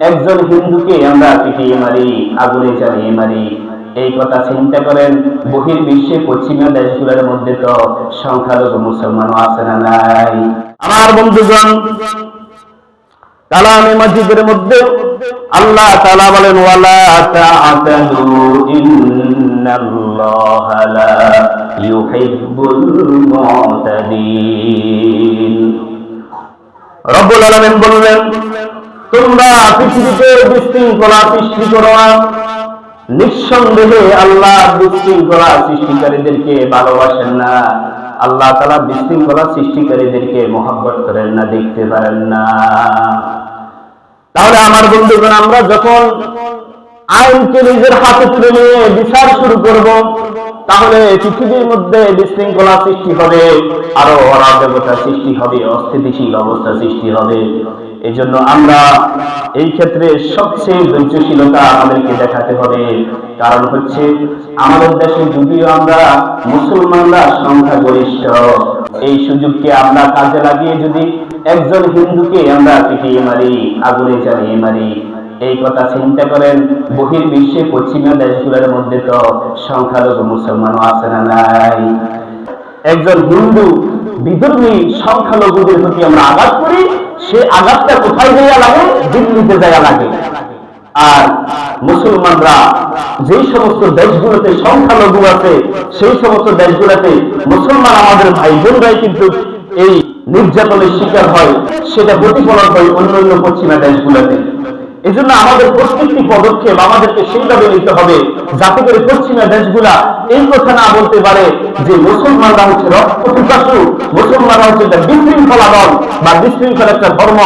একজন হিন্দুকে আমরা পিটিয়ে মারি, আগুনে জ্বালিয়ে মারি, এই কথা চিন্তা করেন বহির্বিশ্বে পশ্চিমা দেশগুলোর মধ্যে তো সংখ্যালঘু মুসলমানও আছে না নাই? আমার বন্ধুগণ, কালামে মাজিদের মধ্যে আল্লাহ তাআলা বলেন, ওয়ালা তা'তাদু ইন্নাল্লাহা লা ইউহিব্বুল মু'তাদিন। রব্বুল আলামিন বললেন, তোমরা পৃথিবীতে বিশৃঙ্খলা সৃষ্টি করো না। নিঃসন্দেহে আল্লাহ বিশৃঙ্খলা সৃষ্টিকারীদেরকে ভালোবাসেন না। আল্লাহ তাআলা বিশৃঙ্খলা সৃষ্টিকারীদেরকে মহব্বত করেন না, দেখতে পারেন না। তাহলে আমার বন্ধুগণ, আমরা যখন আইনকে নিজের হাতে তুলে নিয়ে বিচার শুরু করব, তাহলে পৃথিবীর মধ্যে বিশৃঙ্খলা সৃষ্টি হবে, আরো অরাজকতা সৃষ্টি হবে, অস্থিতিশীল অবস্থা সৃষ্টি হবে। এই জন্য আমরা এই ক্ষেত্রে সবচেয়ে ধৈর্যশীলতা আমাদেরকে দেখাতে হবে। কারণ হচ্ছে, আমাদের দেশে যদিও আমরা মুসলমানরা সংখ্যাগরিষ্ঠ, এই সুযোগকে আমরা কাজে লাগিয়ে যদি একজন হিন্দুকে আমরা পিটিয়ে মারি, আগুনে জ্বালিয়ে মারি, এই কথা চিন্তা করেন বহির্বিশ্বে পশ্চিমা দেশগুলোর মধ্যে তো সংখ্যালঘু মুসলমানও আছে না নাই? একজন হিন্দু বিধর্মী সংখ্যালঘুদের প্রতি আমরা আঘাত করি, সে আঘাতটা কোথায় যাইয়া লাগে? দিল্লিতে যাইয়া লাগে। আর মুসলমানরা যেই সমস্ত দেশগুলোতে সংখ্যালঘু আছে, সেই সমস্ত দেশগুলোতে মুসলমান আমাদের ভাই বোনরাই কিন্তু এই নির্যাতনের শিকার হয়, সেটা প্রতিফলন হয় অন্যান্য পশ্চিমা দেশগুলোতে। এই জন্য আমাদের প্রত্যেকটি পদক্ষেপ আমাদেরকে সেইভাবে নিতে হবে, যাতে করে পশ্চিমা দেশগুলা এই কথা না বলতে পারে যে মুসলমানরা হচ্ছে রক্ত পিপাসু, মুসলমানরা হচ্ছে একটা বিশৃঙ্খলা দল বা বিশৃঙ্খলা একটা ধর্ম।